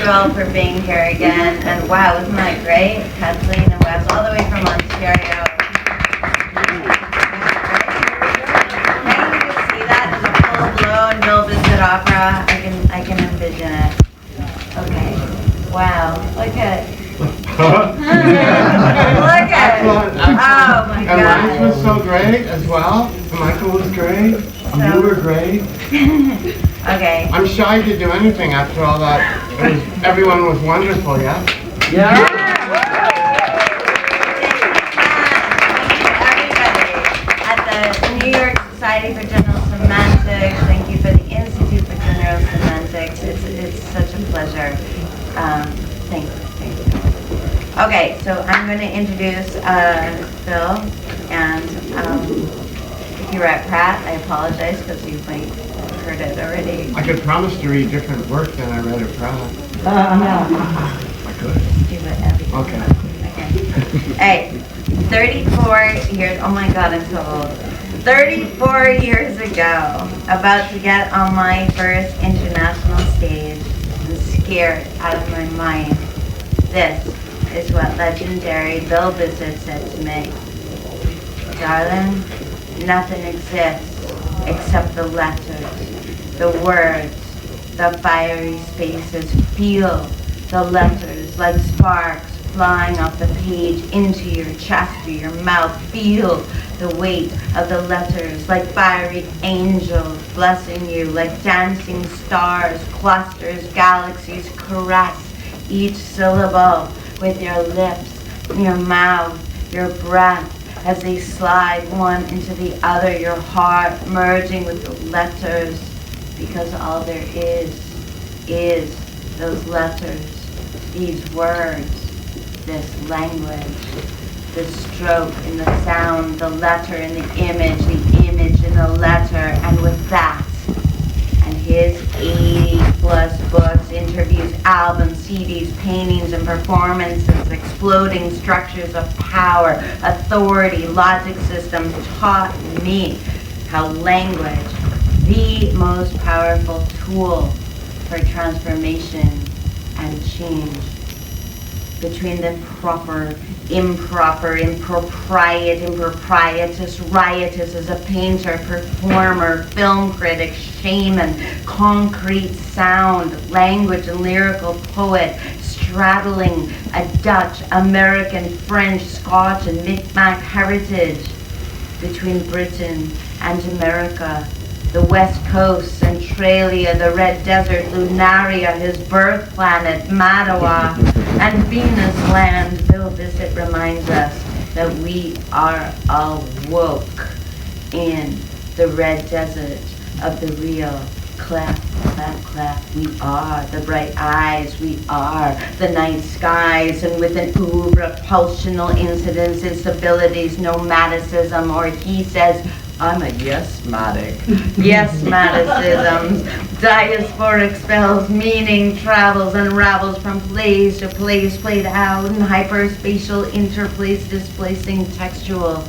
you all for being here again. And wow, isn't that great? Kathleen and Wes, all the way from Ontario. Getting to see that as a full-blown Bill Bissett opera, I can envision it. Okay. Wow. Look at Look at it. Oh my And God. Lance was so great as well. And Michael was great. And you were great. Okay. I'm shy to do anything after all that. Everyone was wonderful, yeah? Yeah. Everybody at the New York Society for General Semantics. Thank you for the Institute for General Semantics. It's such a pleasure. Thank you. Okay, so I'm going to introduce Phil, and if you were at Pratt, I apologize because you might have heard it already. I could promise to read different work than I read at Pratt. I could. Do whatever. Okay. Hey, 34 years, oh my God, I'm so old. 34 years ago, about to get on my first international stage, and scared out of my mind. This is what legendary Bill Bissett said to me. Darling, nothing exists except the letters, the words, the fiery spaces. Feel the letters like sparks flying off the page into your chest or your mouth. Feel the weight of the letters like fiery angels blessing you, like dancing stars, clusters, galaxies. Caress each syllable with your lips, your mouth, your breath as they slide one into the other, your heart merging with the letters, because all there is those letters, these words, this language, the stroke in the sound, the letter in the image in the letter, and with that, and his 80+ books, interviews, albums, CDs, paintings, and performances, exploding structures of power, authority, logic systems, taught me how language, the most powerful tool for transformation and change, between the proper, improper, impropriate, improprietous, riotous as a painter, performer, film critic, shaman, concrete sound, language and lyrical poet, straddling a Dutch, American, French, Scotch, and Micmac heritage, between Britain and America, the West Coast, Centralia, the Red Desert, Lunaria, his birth planet, Madawa, and Venus land. Bill Bissett reminds us that we are awoke in the red desert of the real. Clef, clef, clef, we are the bright eyes, we are the night skies, and with an repulsional incidents, instabilities, nomadicism, or he says, I'm a yes-matic. Yes-maticisms, diasporic spells, meaning travels, unravels from place to place, played out in hyperspatial interplace, displacing textual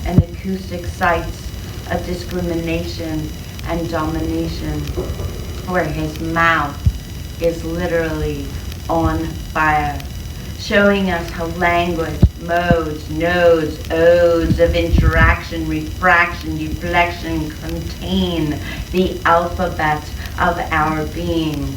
and acoustic sites of discrimination and domination, where his mouth is literally on fire, showing us how language, modes, nodes, odes of interaction, refraction, deflection contain the alphabet of our being,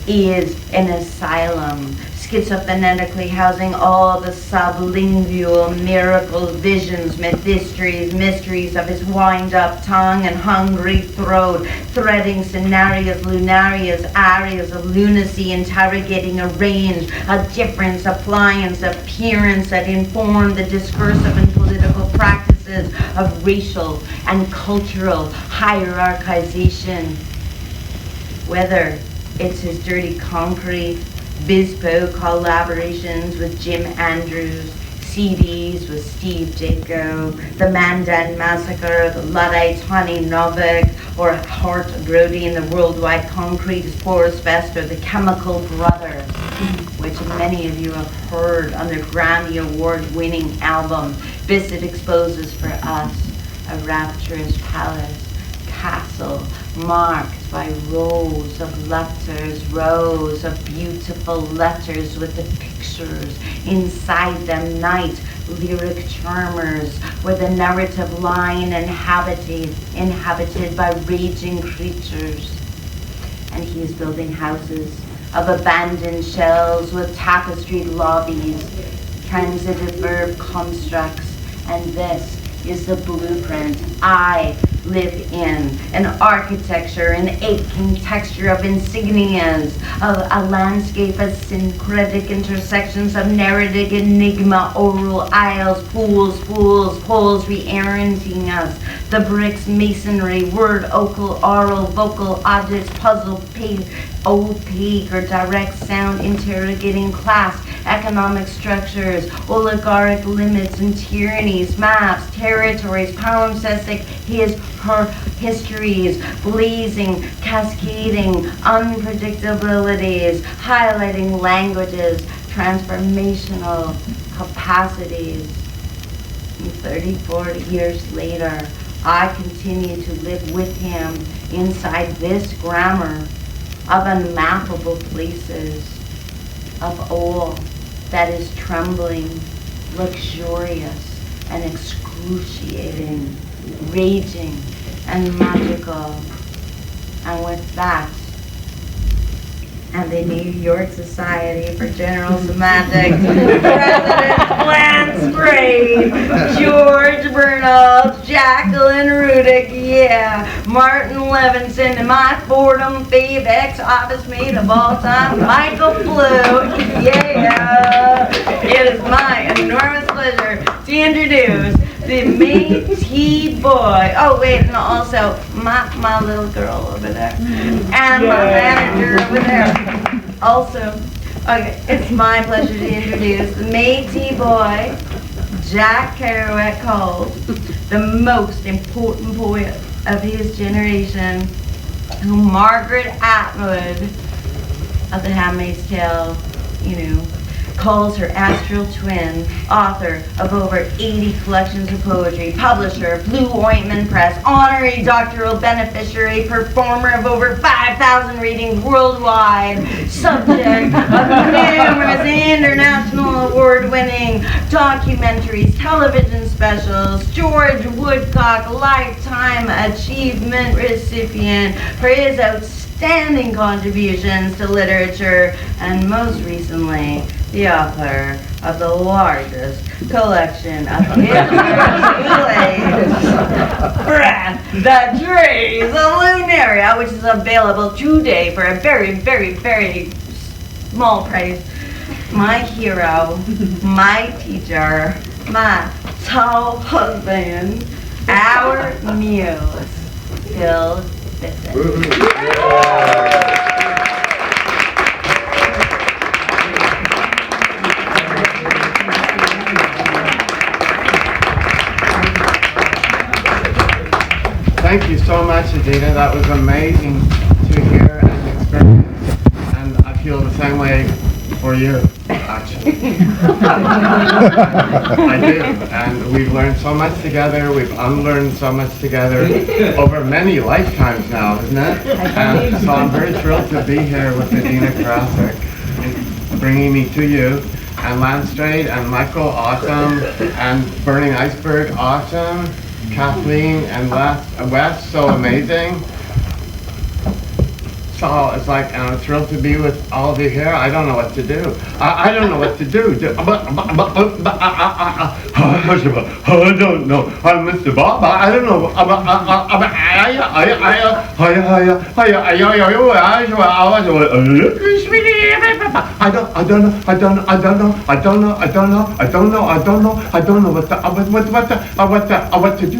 is an asylum, schizophonetically housing all the sublingual miracles, visions, mysteries of his wind-up tongue and hungry throat, threading scenarios, lunarias, areas of lunacy, interrogating a range, a difference, appliance, appearance that inform the discursive and political practices of racial and cultural hierarchization. Whether it's his dirty concrete, bespoke collaborations with Jim Andrews, CDs with Steve Jaco, the Mandan Massacre, the Luddite Tony Novik, or Hart Brody in the Worldwide Concrete Spores Fest, or the Chemical Brothers, which many of you have heard on their Grammy Award-winning album. Bissett exposes for us a rapturous palace, castle marked by rows of beautiful letters with the pictures inside them, night lyric charmers, where the narrative line inhabited by raging creatures. And he is building houses of abandoned shells with tapestried lobbies, transitive verb constructs, and this is the blueprint I live in, an architecture, an aching texture of insignias, of a landscape of syncretic intersections of narrative enigma, oral aisles, pools, poles re-orienting us, the bricks, masonry, word, oral, vocal, objects, puzzle, opaque or direct sound, interrogating class, economic structures, oligarchic limits and tyrannies, maps, territories, palimpsestic her histories, blazing, cascading, unpredictabilities, highlighting languages, transformational capacities. And 34 years later, I continue to live with him inside this grammar of unmappable places, of all that is trembling, luxurious, and excruciating, raging, and magical. And with that, and the New York Society for General Semantics, President Lance Gray, George Bernal, Jacqueline Rudick, yeah, Martin Levinson, and my boredom fave ex-office mate of all time, Michael Blue, yeah. It is my enormous pleasure to introduce the Métis boy. Oh wait, and also my little girl over there, and my manager over there. Also, okay, it's my pleasure to introduce the Métis boy, Jack Kerouac, called the most important poet of his generation, who Margaret Atwood of The Handmaid's Tale, calls her astral twin, author of over 80 collections of poetry, publisher, Blue Ointment Press, honorary doctoral beneficiary, performer of over 5,000 readings worldwide, subject of numerous international award-winning documentaries, television specials, George Woodcock Lifetime Achievement recipient for his outstanding contributions to literature, and most recently, the author of the largest collection of plays, Breth, the Treez, Lunaria, which is available today for a very, very, very small price. My hero, my teacher, my tall husband, our muse, Bill Bissett. Thank you so much, Adina. That was amazing to hear and experience. And I feel the same way for you, actually. I do. And we've learned so much together. We've unlearned so much together over many lifetimes now, isn't it? And so I'm very thrilled to be here with Adina Korzybski, bringing me to you. And Lance Straight and Michael, awesome. And Burning Iceberg, awesome. Kathleen and Wes, so amazing. So it's like, and I'm thrilled to be with all of you here. I don't know what to do. I don't know what to do. I don't know. I'm Mr. Bob. I don't know. What to do.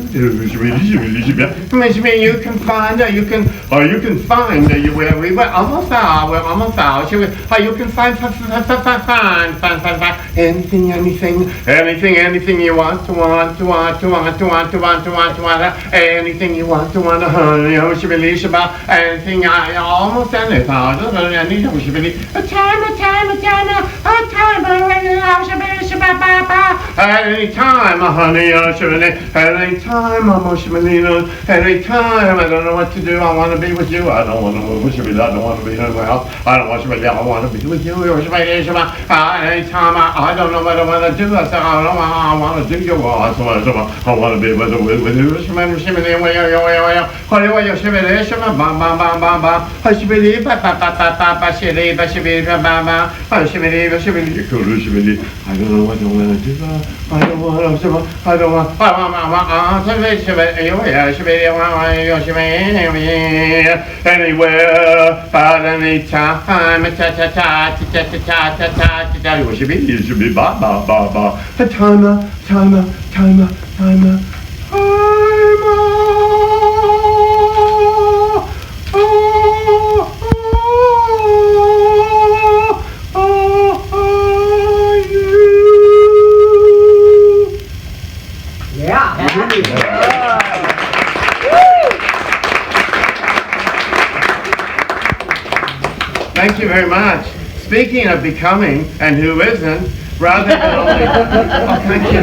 You can find we're almost out. You can find anything you want to anything you want to anything almost anything. At any time, honey, at any time, at any time, I don't know what to do, I want to be with you, I don't want to move with you, I don't want to be anywhere else, I don't want to be, I want to be with you, at any time, I don't know what I want to do, I said, I don't know, I want to do you, I want to be with you, I don't know what I want to do. I don't want anywhere, but any time. You should be ba ba ba ba. Timer. Thank you very much. Speaking of becoming, and who isn't, rather than only... Oh, thank you.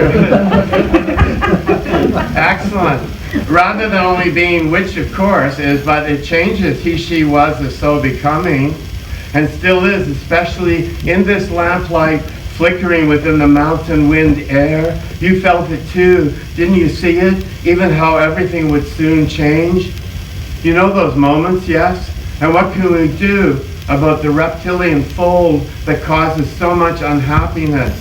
Excellent. Rather than only being which, of course, is, but it changes. He, she, was, is so becoming, and still is, especially in this lamplight flickering within the mountain wind air. You felt it too. Didn't you see it? Even how everything would soon change. You know those moments, yes? And what can we do about the reptilian fold that causes so much unhappiness?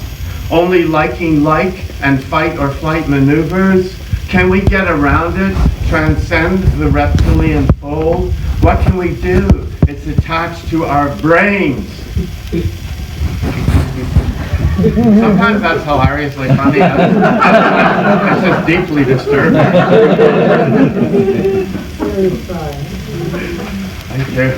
Only liking like and fight or flight maneuvers? Can we get around it? Transcend the reptilian fold? What can we do? It's attached to our brains. Sometimes that's hilariously funny. It's just deeply disturbing. Thank you.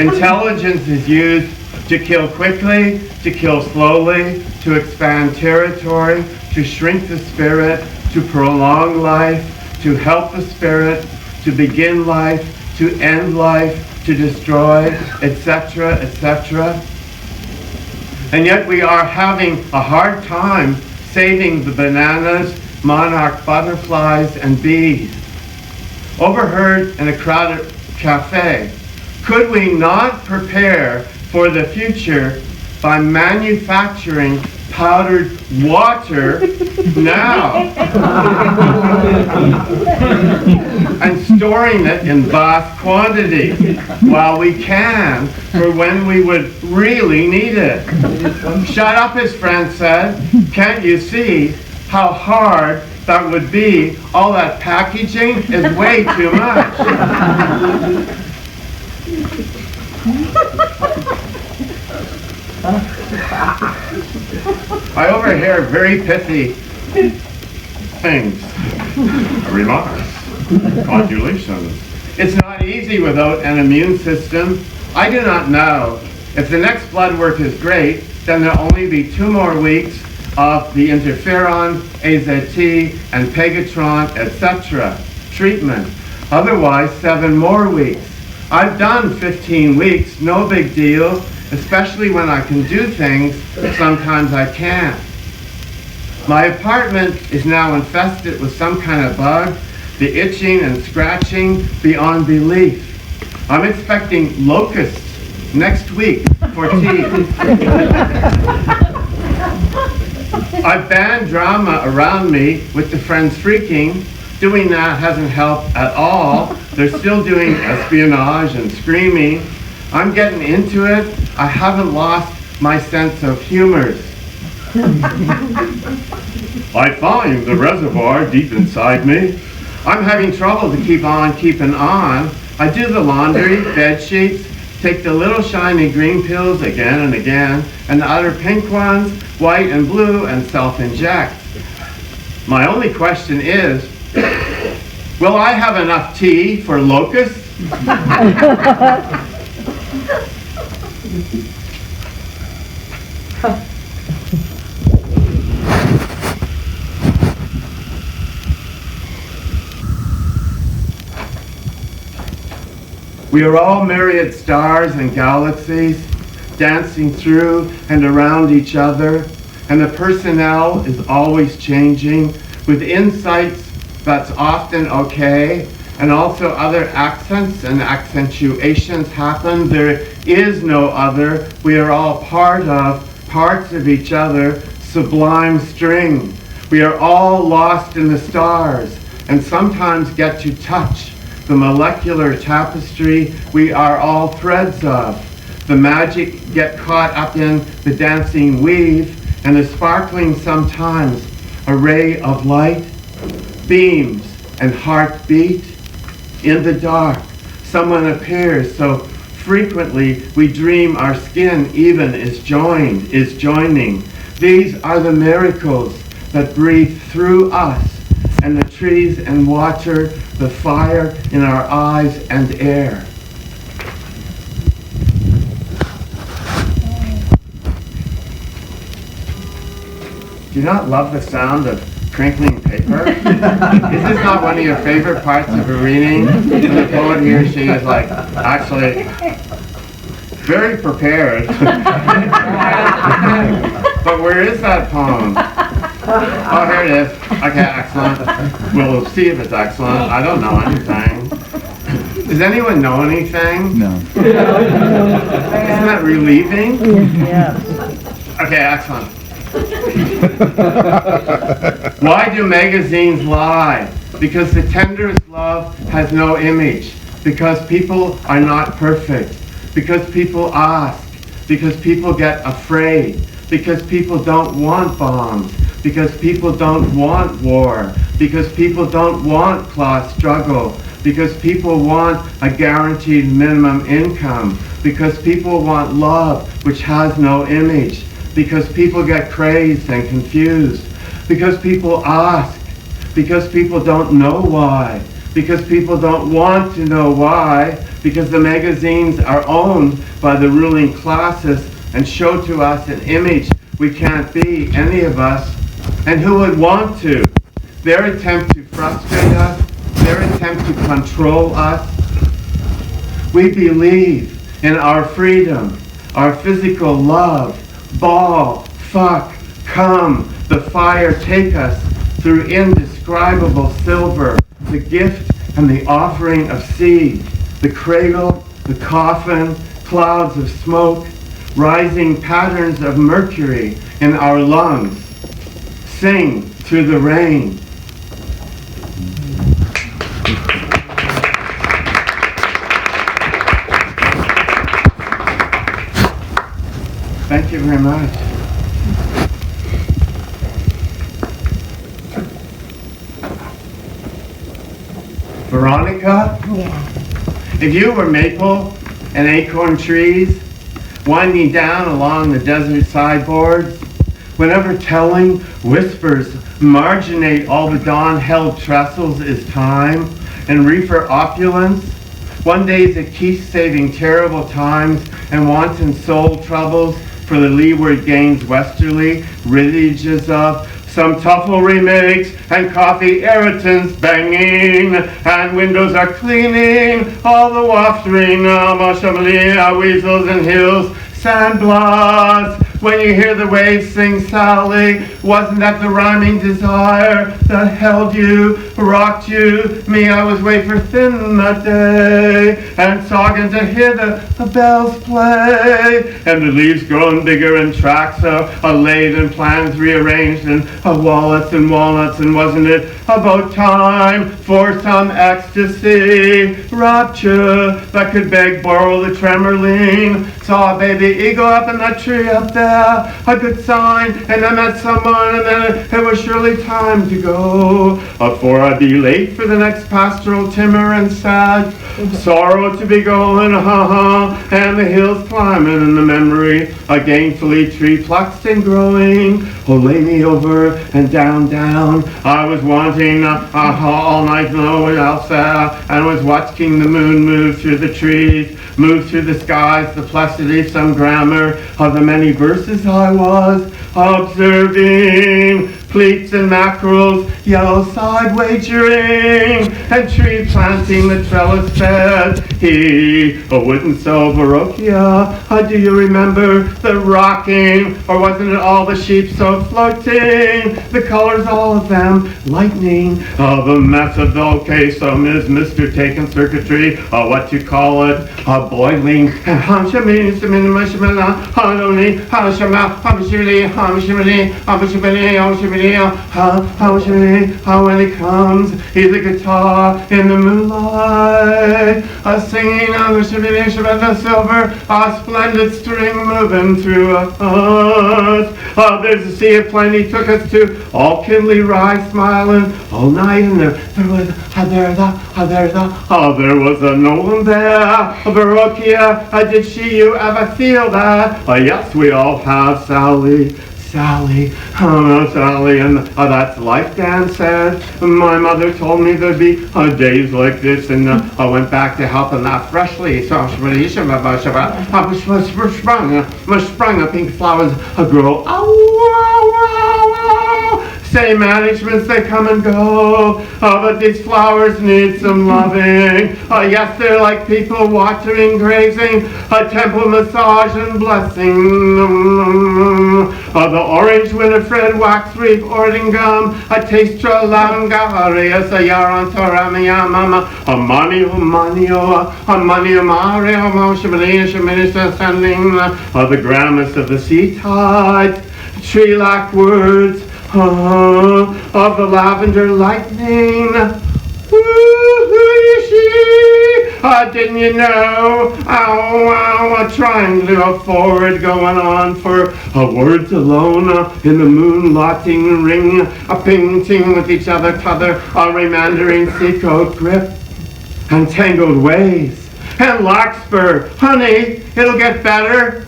Intelligence is used to kill quickly, to kill slowly, to expand territory, to shrink the spirit, to prolong life, to help the spirit, to begin life, to end life, to destroy, etc., etc. And yet we are having a hard time saving the bananas, monarch butterflies, and bees. Overheard in a crowded cafe, could we not prepare for the future by manufacturing powdered water now and storing it in vast quantities while we can for when we would really need it? Shut up, his friend said. Can't you see how hard that would be? All that packaging is way too much. I overhear very pithy things, remarks, modulations. It's not easy without an immune system. I do not know. If the next blood work is great, then there'll only be 2 more weeks of the interferon, AZT, and pegatron, etc. treatment. Otherwise, 7 more weeks. I've done 15 weeks, no big deal, especially when I can do things that sometimes I can't. My apartment is now infested with some kind of bug, the itching and scratching beyond belief. I'm expecting locusts next week for tea. I've banned drama around me with the friends freaking. Doing that hasn't helped at all. They're still doing espionage and screaming. I'm getting into it. I haven't lost my sense of humor. I find the reservoir deep inside me. I'm having trouble to keep on keeping on. I do the laundry, bed sheets, take the little shiny green pills again and again, and the other pink ones, white and blue, and self-inject. My only question is, will I have enough tea for locusts? We are all myriad stars and galaxies, dancing through and around each other, and the personnel is always changing, with insights that's often okay, and also other accents and accentuations happen. There is no other. We are all part of, parts of each other, sublime string. We are all lost in the stars, and sometimes get to touch the molecular tapestry we are all threads of. The magic get caught up in the dancing weave, and the sparkling sometimes a ray of light, beams and heartbeat. In the dark, someone appears, so frequently we dream our skin even is joining. These are the miracles that breathe through us, and the trees and water, the fire in our eyes and air. Do you not love the sound of crinkling paper? Is this not one of your favorite parts of a reading? When the poet, he or she is like, actually, very prepared. But where is that poem? Oh, here it is. Okay, excellent. We'll see if it's excellent. I don't know anything. Does anyone know anything? No. Isn't that relieving? Yeah. Okay, excellent. Why do magazines lie? Because the tenderest love has no image. Because people are not perfect. Because people ask. Because people get afraid. Because people don't want bombs. Because people don't want war. Because people don't want class struggle. Because people want a guaranteed minimum income. Because people want love which has no image. Because people get crazed and confused. Because people ask. Because people don't know why. Because people don't want to know why. Because the magazines are owned by the ruling classes and show to us an image we can't be, any of us. And who would want to? Their attempt to frustrate us, their attempt to control us. We believe in our freedom, our physical love. Ball, fuck, come, the fire take us through indescribable silver, the gift and the offering of seed, the cradle, the coffin, clouds of smoke, rising patterns of mercury in our lungs. Sing through the rain. Thank you very much. Veronica? Yeah. If you were maple and acorn trees, winding down along the desert sideboards, whenever telling whispers marginate all the dawn-held trestles is time, and reefer opulence, one day's a keep-saving terrible times and wanton soul troubles for the leeward gains westerly, rittages of some tuffle remakes and coffee irritants banging, and windows are cleaning, all the wafting, weasels and hills, sandblasts. When you hear the waves sing Sally, wasn't that the rhyming desire that held you, rocked you? Me, I was wafer thin that day, and sogging to hear the bells play, and the leaves growing bigger and tracks are laid and plans rearranged, and wallets and walnuts, and wasn't it about time for some ecstasy, rapture that could beg, borrow the tremorline? Saw a baby eagle up in that tree up there, a good sign, and I met someone, and then it was surely time to go, for I'd be late for the next pastoral timber and sad sorrow to be going, and the hills climbing, and the memory a gainfully tree plucked and growing. Oh, lay me over and down, down. I was wanting all night long with Elsa, and was watching the moon move through the trees, move through the skies, the placidity, some grammar of the many verses I was observing. Fleets and mackerels, yellow side wagering, and tree planting the trellis bed. He wouldn't sow Baroquia. Do you remember the rocking? Or wasn't it all the sheep so floating? The colors, all of them, lightning. The mess of the queso is Mr. Taken circuitry. What you call it? Boiling. When he comes, he's a guitar in the moonlight, singing on the silver, a splendid string moving through us. There's a sea of plenty took us to, all kindly rise smiling all night, and there was no one there. Baroquia, did you ever feel that? Yes, we all have, Sally. Sally, and that's life, Dan said. My mother told me there'd be days like this, and I went back to help and laugh freshly. So sprung pink flowers grow. Say managements, they come and go, but these flowers need some loving. Yes, they're like people watering, grazing, a temple massage and blessing. The orange winifred, wax wreath, ordingum, a tastra langarius, a yarantoramia mama, a manio, mario, motion, sending, the grammars of the sea tides, tree-like words, of the lavender lightning. Didn't you know? Trying to go forward, going on for words alone in the moonlighting ring, painting with each other, remandering seacoast grip and tangled ways and larkspur. Honey, it'll get better.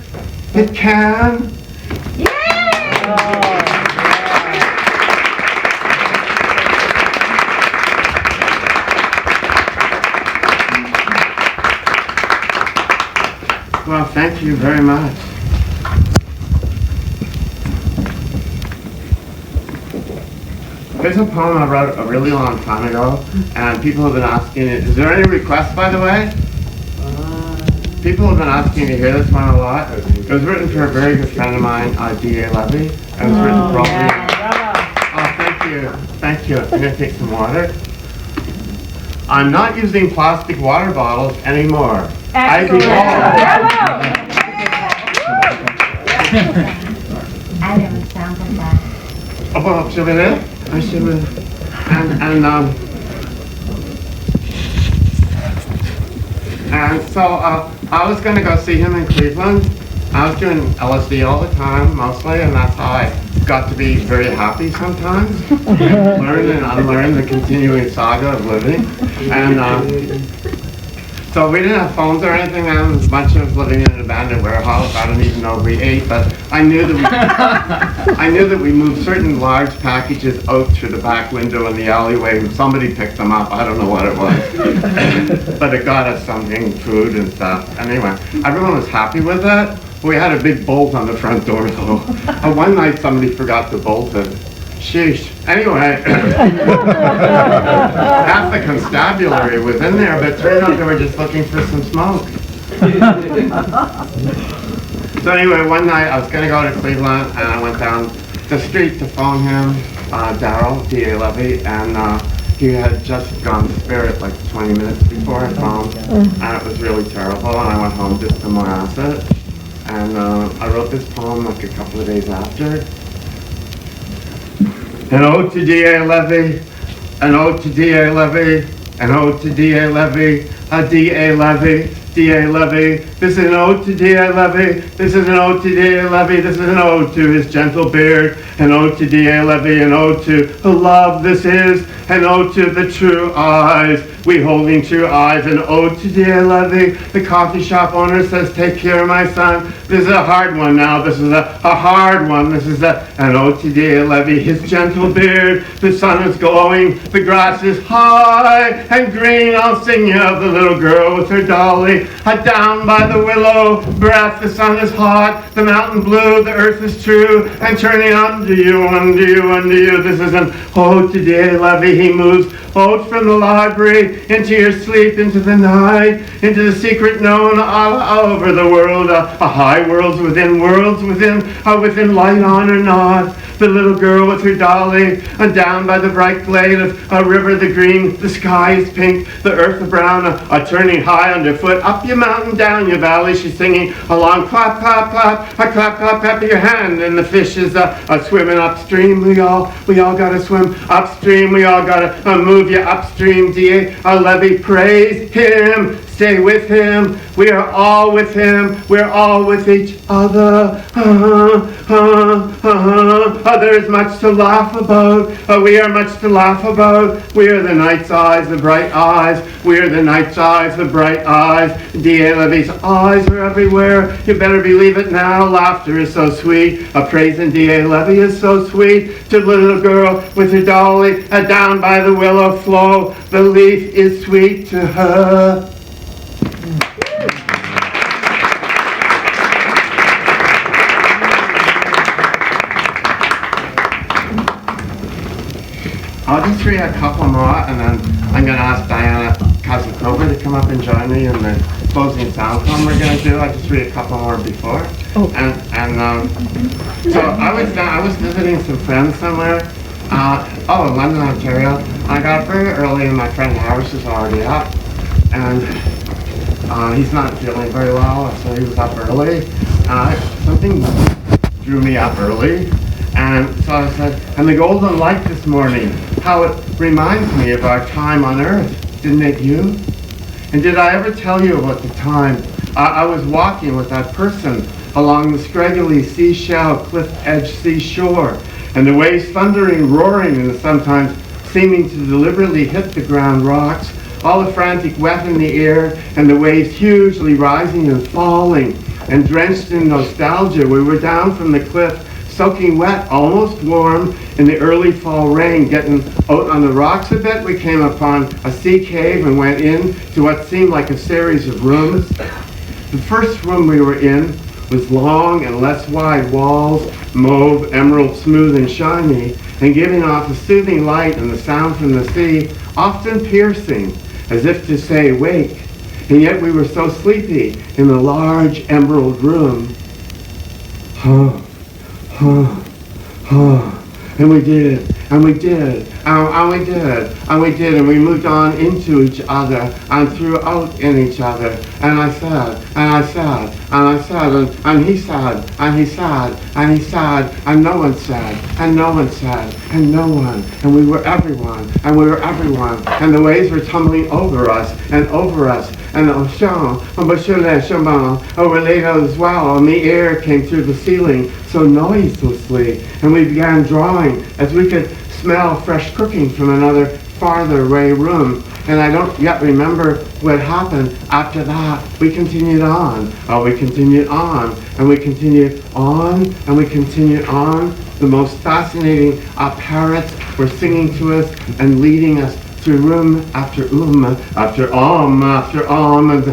It can. Well, thank you very much. There's a poem I wrote a really long time ago, and people have been asking it. Is there any requests, by the way? People have been asking to hear this one a lot. It was written for a very good friend of mine, D.A. Levy. It was written for Thank you. I'm going to take some water. I'm not using plastic water bottles anymore. I didn't sound like that. Oh, should we do? I should and so I was going to go see him in Cleveland. I was doing LSD all the time, mostly, and that's how I got to be very happy sometimes. Learn and unlearn the continuing saga of living. And so we didn't have phones or anything. I was a bunch of living in an abandoned warehouse. I don't even know if we ate, but I knew that we moved certain large packages out through the back window in the alleyway. Somebody picked them up. I don't know what it was, but it got us something, food and stuff. Anyway, everyone was happy with that. We had a big bolt on the front door though. One night somebody forgot to bolt it. Sheesh. Anyway, half the constabulary was in there, but it turned out they were just looking for some smoke. So anyway, one night I was going to go to Cleveland, and I went down the street to phone him, Darryl, D.A. Levy, and he had just gone to spirit like 20 minutes before I phoned, and it was really terrible, and I went home just to morass it. And I wrote this poem like a couple of days after. An ode to D.A. Levy, an ode to D.A. Levy, an ode to D.A. Levy, a D.A. Levy, D.A. Levy. This is an ode to D.A. Levy, this is an ode to D.A. Levy, this is an ode to his gentle beard, an ode to D.A. Levy, an ode to love. This is an ode to the true eyes. We holding true eyes, an ode to dear Levy. The coffee shop owner says, take care, my son. This is a hard one now. This is a hard one. This is an ode to dear Levy. His gentle beard, the sun is glowing, the grass is high and green. I'll sing you of the little girl with her dolly. Down by the willow, breth, the sun is hot, the mountain blue, the earth is true, and turning under you, under you, under you. This is an ode to dear Levy. He moves out from the library into your sleep, into the night, into the secret known all over the world, high worlds within, within light on or not. The little girl with her dolly, and down by the bright glade of a river, the green, the sky is pink, the earth the brown, turning high underfoot, up your mountain, down your valley. She's singing along, clap, clap, clap, clap, clap, clap your hand, and the fish is swimming upstream. We all gotta swim upstream. We all gotta move you upstream. D.A. Levy, praise him. Stay with him. We are all with him. We're all with each other. There is much to laugh about. We are much to laugh about. We are the night's eyes, the bright eyes. We are the night's eyes, the bright eyes. D.A. Levy's eyes are everywhere. You better believe it now. Laughter is so sweet. Praising D.A. Levy is so sweet. To the little girl with her dolly, down by the willow flow. The leaf is sweet to her. I'll just read a couple more, and then I'm going to ask Diana Kazakova to come up and join me in the closing sound poem we're going to do. I'll just read a couple more before. Oh. So I was visiting some friends somewhere. In London, Ontario. I got up very early, and my friend Harris is already up. And he's not feeling very well, so he was up early. Something drew me up early. And so I said, and the golden light this morning, how it reminds me of our time on earth, didn't it you? And did I ever tell you about the time I was walking with that person along the scraggly seashell, cliff-edge seashore, and the waves thundering, roaring, and sometimes seeming to deliberately hit the ground rocks, all the frantic wet in the air, and the waves hugely rising and falling, and drenched in nostalgia, we were down from the cliff, soaking wet, almost warm, in the early fall rain. Getting out on the rocks a bit, we came upon a sea cave and went in to what seemed like a series of rooms. The first room we were in was long and less wide walls, mauve, emerald, smooth and shiny, and giving off a soothing light and the sound from the sea, often piercing, as if to say, wake. And yet we were so sleepy in the large emerald room. And we did, and we did, and we did, and we did, and we moved on into each other, and throughout in each other, and I said, and I said, and I said, and he said, and he said, and he said, and no one said, and no one said, and no one, and we were everyone, and we were everyone, and the waves were tumbling over us, and the ocean, over later as well, and the air came through the ceiling so noiselessly, and we began drawing as we could smell fresh cooking from another farther away room. And I don't yet remember what happened after that. We continued on. We continued on, and we continued on, and we continued on. The most fascinating parrots were singing to us and leading us through room after after and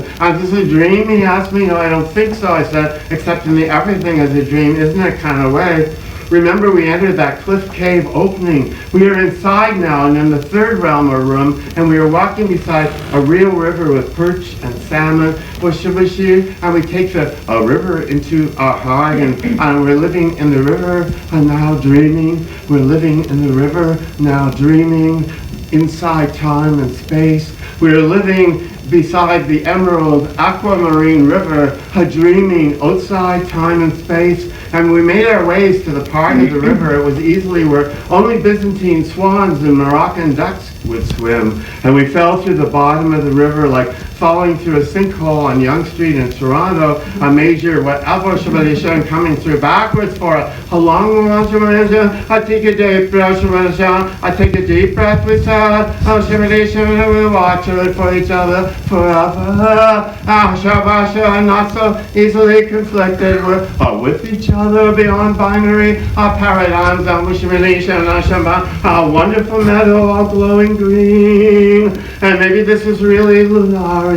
this is a dream, he asked me. No, I don't think so, I said, except in the everything is a dream, isn't it, kind of way. Remember, we entered that cliff cave opening. We are inside now and in the third realm or room, and we are walking beside a real river with perch and salmon, and we take the river into our heart, and we're living in the river and now dreaming. We're living in the river now dreaming. Inside time and space, we're living beside the emerald aquamarine river, dreaming outside time and space. And we made our ways to the part of the river it was easily where only Byzantine swans and Moroccan ducks would swim. And we fell through the bottom of the river like falling through a sinkhole on Yonge Street in Toronto, a major elbow coming through backwards for it. How long will I take a deep breath, I take a deep breath with God. We'll watch it for each other forever. Not so easily conflicted. We're with each other beyond binary paradigms. A wonderful meadow all glowing green. And maybe this is really lunaria.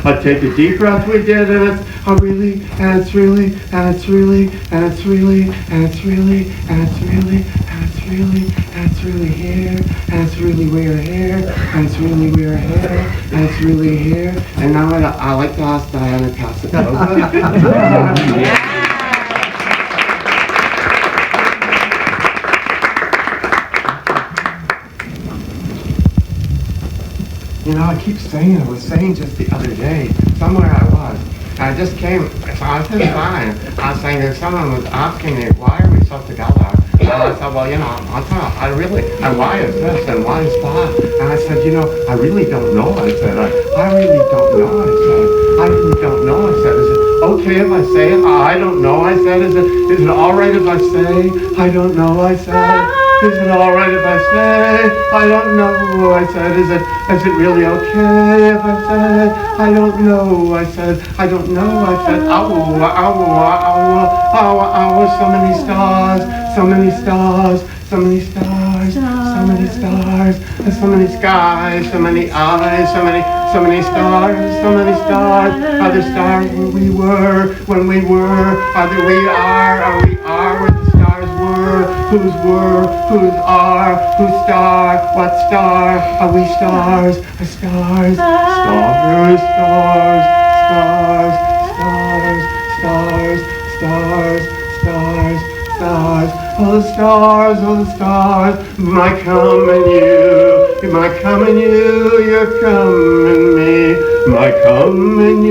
I take a deep breath, we did, and it's really, and it's really, and it's really, and it's really, and it's really, and it's really, and it's really, and it's really here, and it's really we're here, and it's really we're here, and it's really here. And now I like to ask Diana to pass it over. You know, I keep saying, I was saying just the other day, somewhere I was, and I just came, so I was just fine. I was saying that someone was asking me, why are we so together? And I said, well, you know, and why is this, and why is that? And I said, you know, I really don't know, I said, I really don't know, I said, I really don't know, I said, is it okay if I say, I don't know, I said, is it all right if I say, I don't know, I said, is it all right if I say, I don't know, I said, is it really okay if I say, I don't know, I said, I don't know, I said, so many stars, so many stars, so many stars, so many stars, so many skies, so many eyes, so many stars, so many stars, other stars when we were, either we are, or we are where the stars were, whose are, whose star, what star, are we stars, stars, stars, stars, stars, stars, stars, stars, stars, oh the stars, my come and you, my come and you're coming me, my come and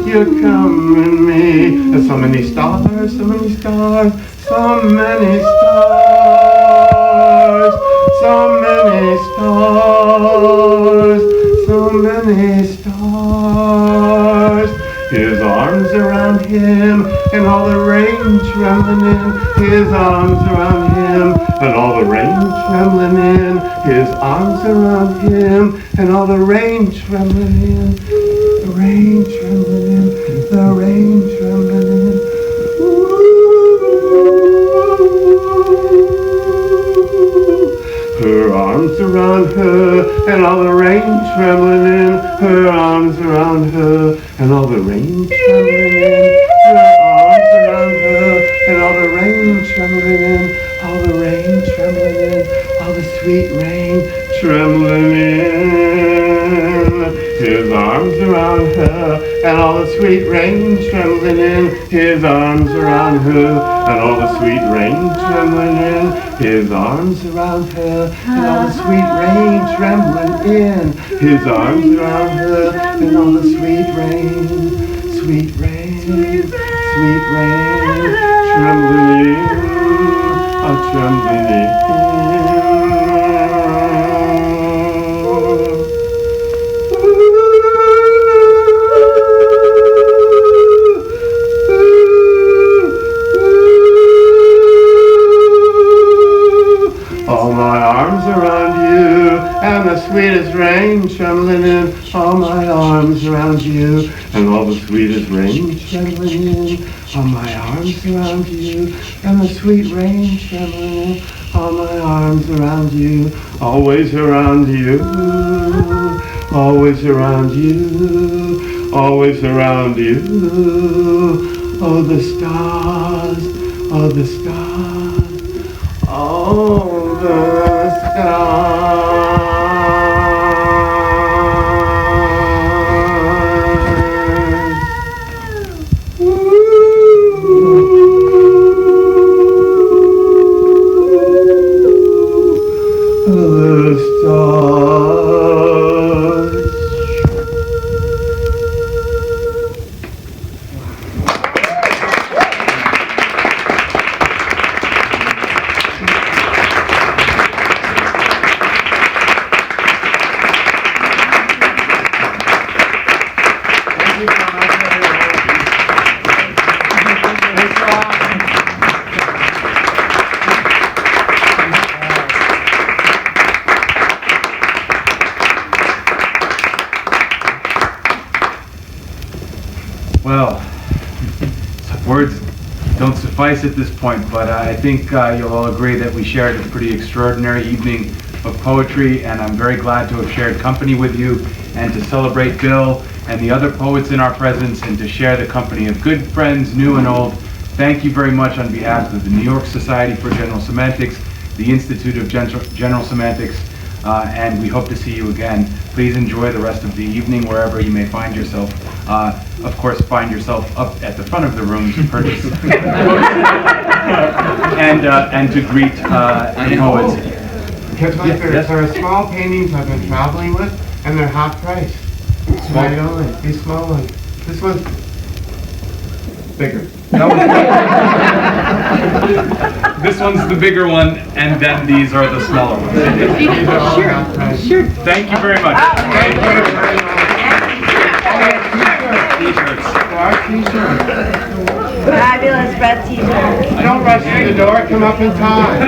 you're coming me. There's so many stars, so many stars, so many stars, so many stars, so many stars. His arms around him, and all the rain trembling in. His arms around him, and all the rain trembling in. His arms around him, and all the rain trembling in. The rain trembling in, the rain trembling in. Her arms around her, and all the rain trembling in. Her arms around her, and all the rain trembling in. Her arms around her, and all the rain trembling in. All the rain trembling in. All the sweet rain trembling in. His arms around her, and all the sweet rain trembling in. His arms around her, and all the sweet rain trembling in. His arms around her, and all the sweet rain trembling in. His arms around her, and all the sweet rain, sweet rain, sweet rain, trembling in, trembling in. All my arms around you, and the sweetest rain trembling in. All my arms around you, and all the sweetest rain trembling in. All my arms around you, and the sweet rain trembling in. All my arms around you, always around you, always around you, always around you. Oh, the stars, oh, the stars, oh, the stars. The stars. don't suffice at this point, but I think you'll all agree that we shared a pretty extraordinary evening of poetry, and I'm very glad to have shared company with you and to celebrate Bill and the other poets in our presence and to share the company of good friends, new and old. Thank you very much on behalf of the New York Society for General Semantics, the Institute of General Semantics, and we hope to see you again. Please enjoy the rest of the evening wherever you may find yourself. Of course, find yourself up at the front of the room to purchase and to greet the poets. Because there are small paintings I've been traveling with, and they're half price. Small only, these small ones. This one's bigger. This one's the bigger one, and then these are the smaller ones. These are all half price. Thank you very much. Thank you very much. T-shirts. There are t-shirts. Fabulous Breth t-shirt. Don't rush through the door, come up in time.